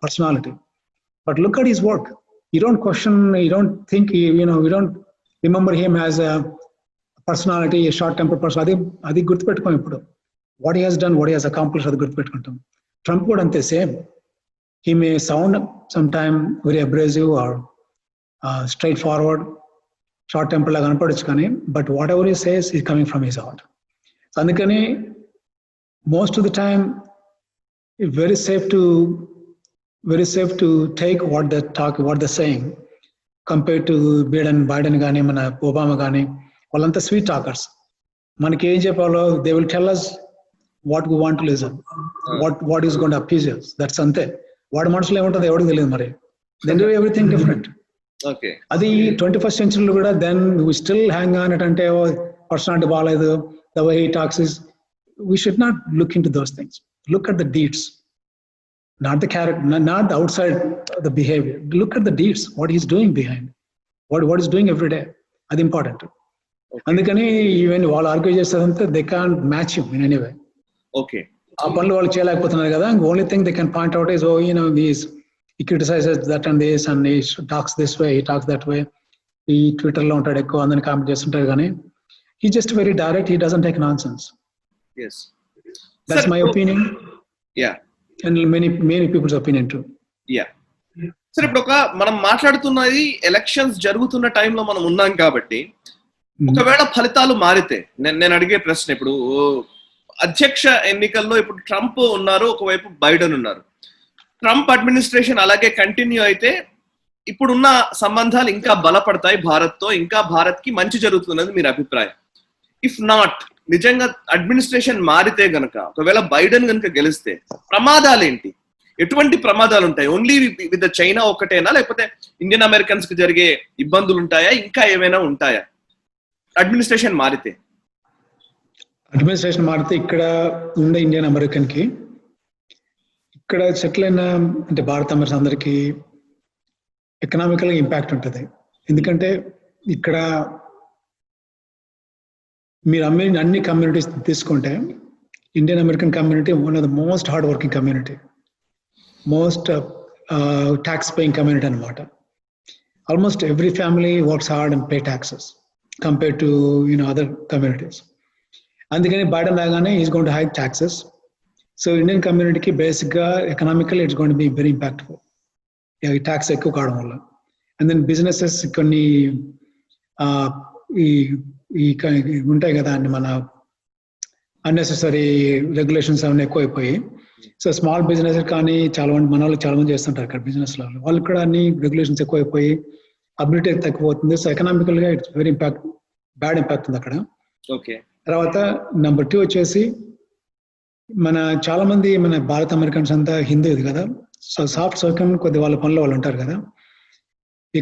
personality. But look at his work. You don't question, you don't think, you don't remember him as a personality, a short-tempered person. Adi gurtupettukom ippudu. What he has done, what he has accomplished, adi gurtupettukuntam. Trump would ante same. He may sound sometime very abrasive or straightforward, short-tempered laga anapadichu kani, but whatever he says is coming from his heart. So andukani most of the time it's very safe to take what they're saying, compared to Biden gaani, mana Obama gaani, వాళ్ళంతా sweet talkers. మనకి ఏం చెప్పాలో they will tell us what we want to listen, what is going to appease us. That's అంతే. వాడి మనసులో ఏముంటుందో ఎవరికి తెలియదు మరి. Then do everything different. Okay. అది 21st century కూడా then we still hang on it అంటే personality బాగాలేదు, the way he talks is, we should not look into those things. Look at the deeds. Not the character, not the outside, the behavior. Look at the deeds, what he's doing behind, what he's doing every day. That's important. Andukani even వాళ్ళు argue చేస్తారంటే they can't match him in any way. Okay. ఆ పనులు వాళ్ళు చేయలేకపోతున్నారు కదా. Only thing they can point out is, he criticizes that and this, and he talks this way, he talks that way. ఈ Twitter లో ఉంటాడు ఎక్కువ, అందరిని కామెంట్ చేస్తుంటారు కానీ he just very direct, he doesn't take nonsense. Yes. That's my opinion. Yeah. And many people's opinion too. Yeah. సరే, ఇప్పుడు మనం మాట్లాడుతున్నది ఎలక్షన్స్ జరుగుతున్న టైంలో మనం ఉన్నాం కాబట్టి, ఒకవేళ ఫలితాలు మారితే నేను అడిగే ప్రశ్న, ఇప్పుడు అధ్యక్ష ఎన్నికల్లో ఇప్పుడు ట్రంప్ ఉన్నారు, ఒకవైపు బైడెన్ ఉన్నారు. ట్రంప్ అడ్మినిస్ట్రేషన్ అలాగే కంటిన్యూ అయితే ఇప్పుడున్న సంబంధాలు ఇంకా బలపడతాయి భారత్తో, ఇంకా భారత్ కి మంచి జరుగుతున్నది మీరు అభిప్రాయం? ఇఫ్ నాట్, నిజంగా అడ్మినిస్ట్రేషన్ మారితే గనక, ఒకవేళ బైడెన్ గనక గెలిస్తే ప్రమాదాలు ఏంటి? ఎటువంటి ప్రమాదాలు ఉంటాయి? ఓన్లీ విత్ చైనా ఒకటేనా, లేకపోతే ఇండియన్ అమెరికన్స్ కి జరిగే ఇబ్బందులు ఉంటాయా, ఇంకా ఏమైనా ఉంటాయా అడ్మినిస్ట్రేషన్ మారితే? అడ్మినిస్ట్రేషన్ మారితే ఇక్కడ ఉండే ఇండియన్ అమెరికన్ కి, ఇక్కడ సెటిల్ అయిన అంటే భారత అమెరికన్స్ అందరికి ఎకనామికల్ గా ఇంపాక్ట్ ఉంటుంది. ఎందుకంటే ఇక్కడ మీరు అన్ని కమ్యూనిటీస్ తీసుకుంటే, Indian American community one of the most hard working community, most tax paying community అనమాట. Almost every family works hard and pay taxes compare to other communities. అందుకని బైడెన్ లాగానే is going to hike taxes. So Indian కమ్యూనిటీకి బేసిక్గా economically it's going to be very impactful, ఈ tax ఎక్కువ కావడం వల్ల. And then businesses కొన్ని ఈ ఉంటాయి కదా అండి, మన అన్నెసెసరీ రెగ్యులేషన్స్ అవన్నీ ఎక్కువైపోయి, సో స్మాల్ బిజినెస్ కానీ చాలా మంది మన వాళ్ళు చాలా మంది చేస్తుంటారు ఇక్కడ బిజినెస్ లో, వాళ్ళు కూడా అన్ని రెగ్యులేషన్స్ ఎక్కువైపోయి అబిలిటీ తగ్గిపోతుంది. సో ఎకనామికల్ గా ఇట్స్ వెరీ బ్యాడ్ ఇంపాక్ట్ ఉంది అక్కడ. ఓకే. తర్వాత నెంబర్ 2 వచ్చేసి, మన చాలా మంది మన భారత అమెరికన్స్ అంతా హిందూ ఇది కదా, సో సాఫ్ట్ సర్కమ్ కొద్ది వాళ్ళ పనులు వాళ్ళు ఉంటారు కదా,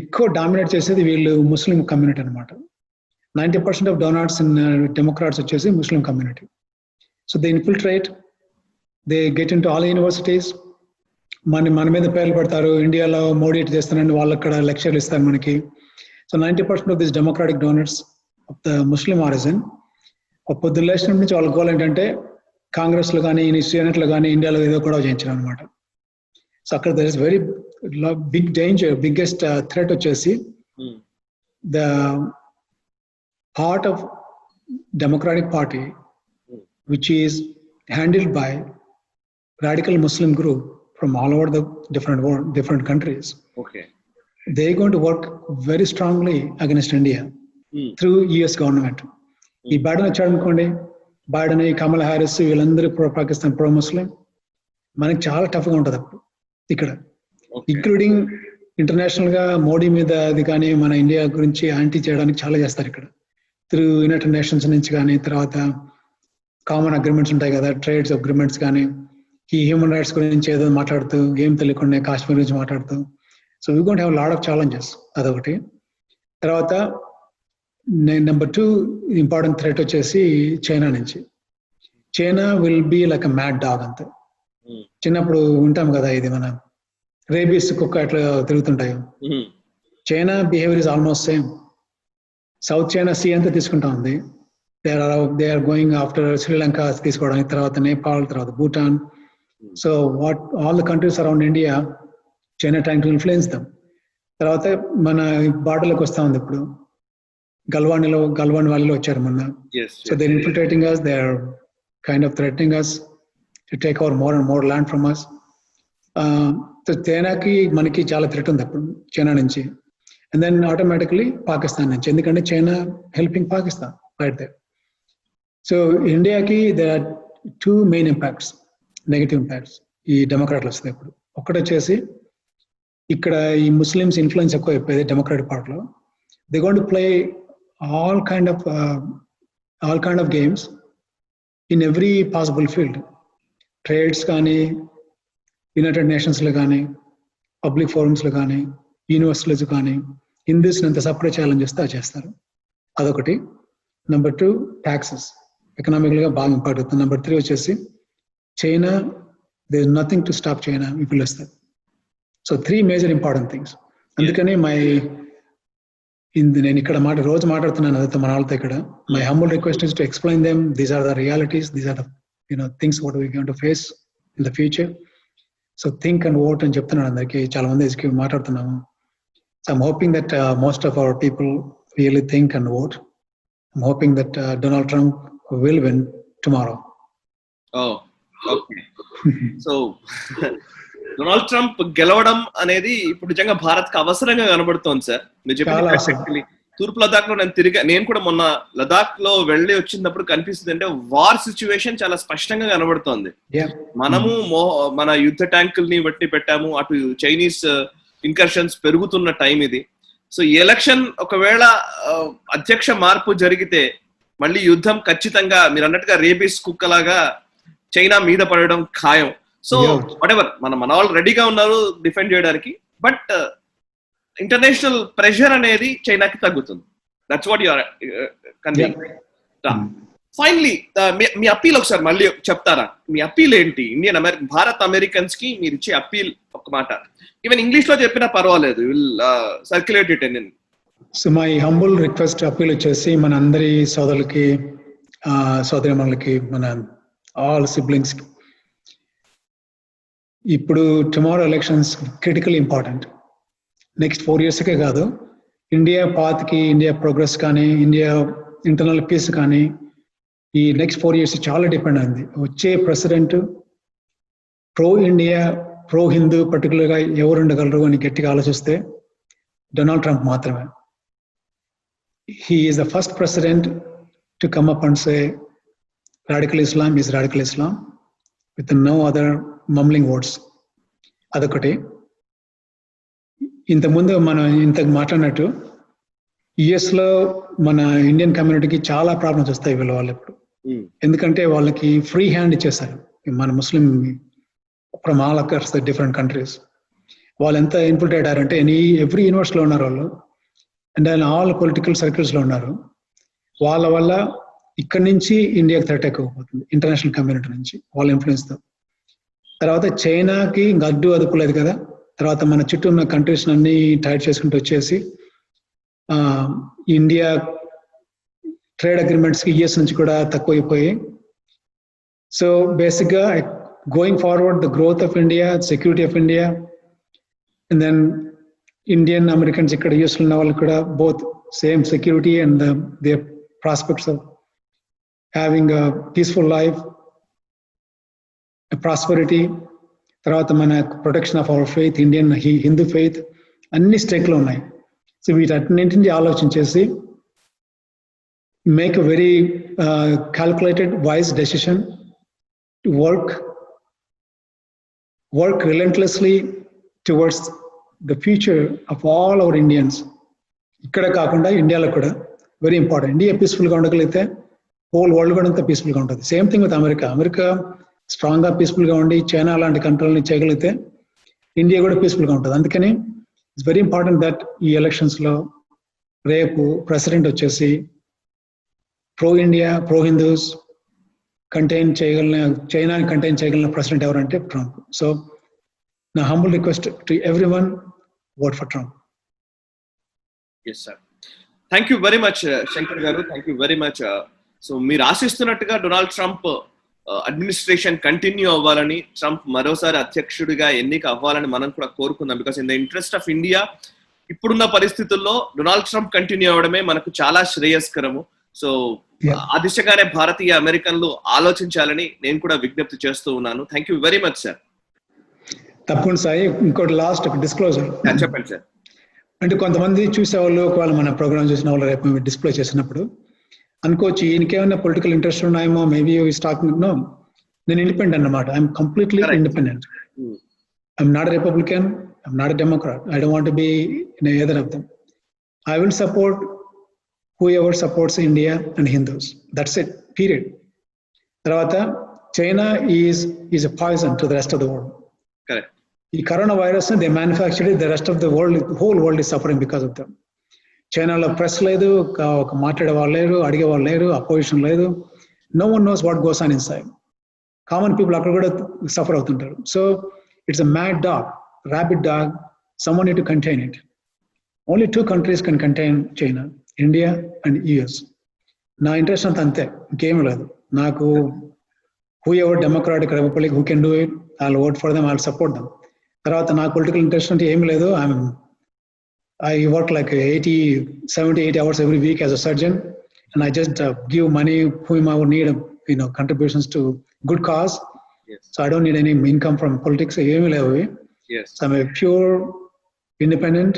ఎక్కువ డామినేట్ చేసేది వీళ్ళు ముస్లిం కమ్యూనిటీ అనమాట. 90% ఆఫ్ డోనాట్స్ ఇన్ డెమోక్రాట్స్ వచ్చేసి Muslim community. So they infiltrate, they get in to all universities. మన మీద పేర్లు పెడతారు, ఇండియాలో మోడీ ఇటు చేస్తానని వాళ్ళు అక్కడ లెక్చర్లు ఇస్తారు మనకి. So 90% of this democratic donors of the Muslim origin, పొద్దున్న లేచినప్పటి నుంచి వాళ్ళ గోల్ ఏంటంటే కాంగ్రెస్ లో కానీ సెనెట్లో కానీ ఇండియాలో ఏదో కూడా చేయించడం అనమాట. సో అక్కడ there is very big danger, biggest threat వచ్చేసి the part of Democratic Party, which is handled by radical Muslim group from all over the different countries. Okay. They're going to work very strongly against India through US government. ఈ Biden వచ్చాడు అనుకోండి, Biden, కమలా Harris, వీళ్ళందరూ pro Pakistan, pro ముస్లిం, మనకి చాలా tough గా ఉంటుంది అప్పుడు ఇక్కడ, ఇంక్లూడింగ్ ఇంటర్నేషనల్ గా మోడీ మీద అది కానీ మన ఇండియా గురించి యాంటీ చేయడానికి చాలా చేస్తారు ఇక్కడ, త్రూ యునైటెడ్ నేషన్స్ నుంచి కానీ, తర్వాత కామన్ అగ్రిమెంట్స్ ఉంటాయి కదా, ట్రేడ్స్ అగ్రిమెంట్స్ కానీ, ఈ హ్యూమన్ రైట్స్ గురించి ఏదో మాట్లాడుతూ, ఏం తెలియకుండా కాశ్మీర్ గురించి మాట్లాడుతూ. So we going to have lot of challenges, అదొకటి. తర్వాత నెంబర్ 2 ఇంపార్టెంట్ థ్రెట్ వచ్చేసి చైనా నుంచి. China will be like a mad dog అంతే. చిన్నప్పుడు ఉంటాం కదా, ఇది మన రేబీస్ కుక్క అట్లా తిరుగుతుంటాయి. China behaviour is almost same. South China Sea అంతా తీసుకుంటా ఉంది. They are going after Sri Lanka తీసుకోవడానికి, తర్వాత నేపాల్, తర్వాత Bhutan. So what all the countries around India, China trying to influence dum. తర్వాత మన బార్డర్లోకి వస్తా ఉంది ఇప్పుడు. గల్వాన్ వ్యాలీలో వచ్చారు మొన్న. So they are infiltrating us, they are kind of threatening us to take over more and more land from us. So చైనాకి మనకి చాలా థ్రెట్ ఉంది అప్పుడు చైనా నుంచి. అండ్ దెన్ ఆటోమేటిక్లీ పాకిస్తాన్ నుంచి, ఎందుకంటే China helping Pakistan right they. So ఇండియాకి they are 2 main impacts, negative impacts ఈ డెమోక్రాట్లు వస్తాయి ఇప్పుడు. ఒకటి వచ్చేసి ఇక్కడ ఈ ముస్లిమ్స్ ఇన్ఫ్లుయెన్స్ ఎక్కువ అయిపోయింది డెమోక్రాటిక్ పార్టీలో. They going to play all kind of games in every possible field. Trades కానీ, యునైటెడ్ నేషన్స్లో కానీ, పబ్లిక్ ఫోరమ్స్లో కానీ, యూనివర్సిటీస్ కానీ, హిందూస్ని ఎంత సపరేట్ చేయాలని చేస్తే అది చేస్తారు. అదొకటి. నెంబర్ 2 ట్యాక్సెస్, ఎకనామికల్గా బాగా ఇంపాక్ట్ అవుతుంది. నెంబర్ 3 వచ్చేసి China, there is nothing to stop China ఈ పిలుస్తారు. So 3 major important things. అందుకని నేను ఇక్కడ రోజు మాట్లాడుతున్నాను అదే మన వాళ్ళతో ఇక్కడ. My humble request is to explain them, these are the realities, these are the things what we're going to face in the future. So think and vote అని చెప్తున్నాను అందరికి. చాలా మంది మాట్లాడుతున్నాము. So I'm hoping that most of our people really think and vote. I'm hoping that Donald Trump will win tomorrow. Oh, okay. So Donald Trump గెలవడం అనేది ఇప్పుడు నిజంగా భారత్ కి అవసరంగా కనబడుతోంది సార్. మీరు చెప్పిన తూర్పు లదాఖ్ లో నేను కూడా మొన్న లదాఖ్ లో వెళ్ళి వచ్చినప్పుడు కనిపిస్తుంది అంటే వార్ సిచ్యువేషన్ చాలా స్పష్టంగా కనబడుతోంది. మనము మన యుద్ధ ట్యాంకుల్ని బట్టి పెట్టాము, అటు చైనీస్ ఇన్కర్షన్స్ పెరుగుతున్న టైం ఇది. సో ఈ ఎలక్షన్ ఒకవేళ అధ్యక్ష మార్పు జరిగితే మళ్ళీ యుద్ధం ఖచ్చితంగా మీరు అన్నట్టుగా రేబీస్ కుక్కలాగా చైనా మీద పడడం ఖాయం. సో వాటెవర్ మన వాళ్ళు రెడీగా ఉన్నారు డిఫెండ్ చేయడానికి, బట్ ఇంటర్నేషనల్ ప్రెషర్ అనేది చైనాకి తగ్గుతుంది. That's what you are convince. Finally మీ అప్పీల్ ఒకసారి మళ్ళీ చెప్తారా? మీ అప్పీల్ ఏంటి భారత్ అమెరికన్స్ కి మీరు ఇచ్చే అప్పీల్? ఒక మాట ఈవెన్ ఇంగ్లీష్ లో చెప్పినా పర్వాలేదు, will circulate it in. So my humble request, appeal వచ్చేసి మన అందరి సోదరులకి, సోదరిమణులకి, మన ఆల్ సిబ్లింగ్స్ కి, ఇప్పుడు tomorrow elections critical important. Next 4 yearsకే కాదు, ఇండియా పాత్కి, ఇండియా ప్రోగ్రెస్ కానీ, ఇండియా ఇంటర్నల్ పీస్ కానీ ఈ నెక్స్ట్ 4 years చాలా డిపెండ్ అయింది. వచ్చే president pro India, pro Hindu పర్టికులర్గా ఎవరు ఉండగలరు అని గట్టిగా ఆలోచిస్తే డొనాల్డ్ ట్రంప్ మాత్రమే. He is the first president to come up and say radical Islam is radical Islam with no other mumbling words. అదొకటి. ఇంతకుముందు మనం ఇంతకు మాట్లాడినట్టు యుఎస్ లో మన ఇండియన్ కమ్యూనిటీకి చాలా ప్రాబ్లమ్స్ వస్తాయి వీళ్ళ వాళ్ళు ఇప్పుడు. ఎందుకంటే వాళ్ళకి ఫ్రీ హ్యాండ్ ఇచ్చేస్తారు మన Muslim from all across the different countries. వాళ్ళు ఎంత ఇన్ఫిల్ట్రేట్ అయ్యారంటే ఎవ్రీ యూనివర్సిటీలో ఉన్నారు వాళ్ళు, అండ్ ఆల్ పొలిటికల్ సర్కిల్స్ లో ఉన్నారు. వాళ్ళ వల్ల ఇక్కడి నుంచి ఇండియాకి థ్రెట్ ఎక్కువ పోతుంది, ఇంటర్నేషనల్ కమ్యూనిటీ నుంచి వాళ్ళ ఇన్ఫ్లుయెన్స్ తో. తర్వాత చైనాకి ఇంకా అడ్డు అదుపులేదు కదా. తర్వాత మన చుట్టూ ఉన్న కంట్రీస్ అన్ని టైట్ చేసుకుంటూ వచ్చేసి ఇండియా ట్రేడ్ అగ్రిమెంట్స్ కి యుఎస్ నుంచి కూడా తక్కువైపోయి. సో బేసిక్ గా going forward the growth of India, security of India, and then Indian Americans ఇక్కడ యుఎస్ ఉన్న వాళ్ళు కూడా both same security and they prospects of having a peaceful life, prosperity. తర్వాత మన protection of our faith, Indian Hindu faith అన్ని స్టేక్లో ఉన్నాయి. So వీటన్నింటినీ ఆలోచించేసి make a very calculated wise decision to work relentlessly towards the future of all our Indians. ఇక్కడ కాకుండా ఇండియాలో కూడా వెరీ ఇంపార్టెంట్. ఇండియా పీస్ఫుల్గా ఉండగలిగితే హోల్ వరల్డ్ కూడా అంతా పీస్ఫుల్గా ఉంటుంది. Same thing with America strong గా పీస్ఫుల్ గా ఉండి చైనా లాంటి కంట్రోల్ని చేయగలిగితే ఇండియా కూడా పీస్ఫుల్ గా ఉంటుంది. అందుకని ఇట్స్ వెరీ ఇంపార్టెంట్ దట్ ఈ ఎలక్షన్స్ లో రేపు ప్రెసిడెంట్ వచ్చేసి ప్రో ఇండియా, ప్రో హిందూస్ చైనాని కంటైన్ చేయగలిగిన ప్రెసిడెంట్ ఎవరంటే ట్రంప్. సో నా humble request to everyone, vote for Trump. Yes sir, thank you very much Shankar garu, thank you very much. So మీరు ఆశిస్తున్నట్టుగా డొనాల్డ్ ట్రంప్ అడ్మినిస్ట్రేషన్ కంటిన్యూ అవ్వాలని, ట్రంప్ మరోసారి అధ్యక్షుడిగా ఎన్నిక అవ్వాలని మనం కూడా కోరుకుందాం. Because in the interest of India ఇప్పుడున్న పరిస్థితుల్లో డొనాల్డ్ ట్రంప్ కంటిన్యూ అవడమే మనకు చాలా శ్రేయస్కరము. సో ఆ దిశగానే భారతీయ అమెరికన్లు ఆలోచించాలని నేను కూడా విజ్ఞప్తి చేస్తూ ఉన్నాను. Thank you very much sir. తప్పకుండా సాయి, ఇంకోటి లాస్ట్ ఒక డిస్క్లోజర్ చెప్పండి సార్. అంటే కొంతమంది చూసేవాళ్ళు, ఒకవేళ మన ప్రోగ్రామ్ చూసిన వాళ్ళు రేపు డిస్ప్లే చేసినప్పుడు అనుకోవచ్చు ఈయనకేమైనా పొలిటికల్ ఇంట్రెస్ట్ ఉన్నాయేమో, మేబీ టాకింగ్. నో, నేను ఇండిపెండెంట్ అన్నమాట. I'm completely independent. I'm not Republican, I'm not Democrat. I don't want to be in either of them. I will support whoever supports India and Hindus. That's it, period. తర్వాత China is a poison to the rest of the world. Correct. ఈ corona virus they manufactured it, the rest of the world, the whole world is suffering because of them. చైనాలో press లేదు, ఒక మాట్లాడే వాళ్ళు లేరు, అడిగే వాళ్ళు లేరు, అపోజిషన్ లేదు. No one knows what goes on inside. Common people అక్కడ కూడా సఫర్ అవుతుంటారు. So it's a mad dog, rabid dog. Someone need to contain it. Only 2 countries can contain China, India and US. నా interest అంత అంతే, ఇంకేం లేదు నాకు. whoever democratic republic who can do it, I'll vote for them, I'll support them. తర్వాత నాకు political interest అంటే ఏమి లేదు. I work like 70-80 hours every week as a surgeon, and I just give money whomever need, contributions to good cause. Yes. So I don't need any income from politics. ఏమి లేవు. Yes. So I'm a pure independent,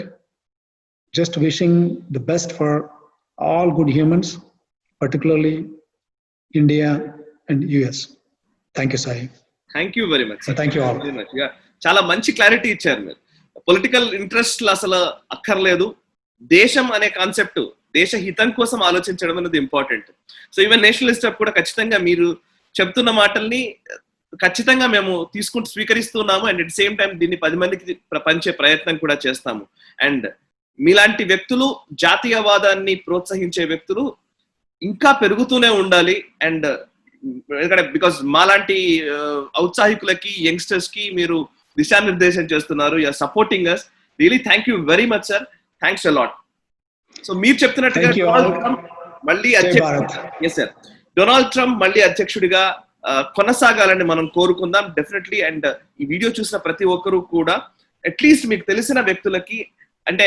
just wishing the best for all good humans, particularly India and US. Thank you, Sai. Thank you very much, sir. Thank you all. Very much. Yeah. చాలా మంచి clarity ఇచ్చారు మీరు. Political ఇంట్రెస్ట్లు అసలు అక్కర్లేదు. దేశం అనే concept, దేశ హితం కోసం ఆలోచించడం అనేది ఇంపార్టెంట్. సో ఈవెన్ నేషనలిస్ట్ కూడా ఖచ్చితంగా మీరు చెప్తున్న మాటల్ని ఖచ్చితంగా మేము స్వీకరిస్తున్నాము. అండ్ అట్ సేమ్ టైం దీన్ని 10 మందికి పంచే ప్రయత్నం కూడా చేస్తాము. అండ్ మీలాంటి వ్యక్తులు, జాతీయవాదాన్ని ప్రోత్సహించే వ్యక్తులు ఇంకా పెరుగుతూనే ఉండాలి. అండ్ బికాస్ మాలాంటి ఔత్సాహికులకి, యంగ్స్టర్స్ కి మీరు దిశానిర్దేశం చేస్తున్నారు. You're supporting us. Really thank you very much sir. Thanks a lot. So మీరు చెప్తున్నట్టుగా డొనాల్డ్ ట్రంప్ మళ్ళీ అధ్యక్షుడిగా కొనసాగాలని మనం కోరుకుందాం డెఫినెట్లీ. అండ్ ఈ వీడియో చూసిన ప్రతి ఒక్కరూ కూడా అట్లీస్ట్ మీకు తెలిసిన వ్యక్తులకి, అంటే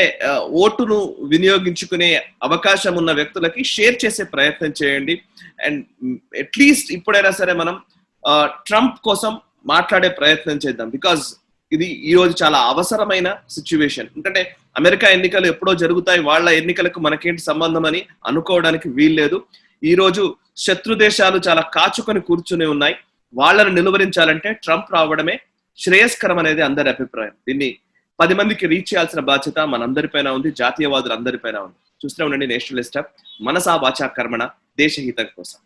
ఓటును వినియోగించుకునే అవకాశం ఉన్న వ్యక్తులకి షేర్ చేసే ప్రయత్నం చేయండి. అండ్ అట్లీస్ట్ ఇప్పుడైనా సరే మనం ట్రంప్ కోసం మాట్లాడే ప్రయత్నం చేద్దాం. బికాజ్ ఇది ఈ రోజు చాలా అవసరమైన సిచ్యువేషన్. ఎందుకంటే అమెరికా ఎన్నికలు ఎప్పుడో జరుగుతాయి, వాళ్ళ ఎన్నికలకు మనకేంటి సంబంధం అని అనుకోవడానికి వీల్లేదు. ఈ రోజు శత్రు దేశాలు చాలా కాచుకొని కూర్చుని ఉన్నాయి. వాళ్ళను నిలువరించాలంటే ట్రంప్ రావడమే శ్రేయస్కరం అనేది అందరి అభిప్రాయం. దీన్ని 10 మందికి రీచ్ చేయాల్సిన బాధ్యత మనందరిపైన ఉంది, జాతీయవాదులందరిపైన ఉంది. చూస్తూనే ఉండండి నేషనలిస్ట్ హబ్, మనసా వాచా కర్మణ, దేశహితం కోసం.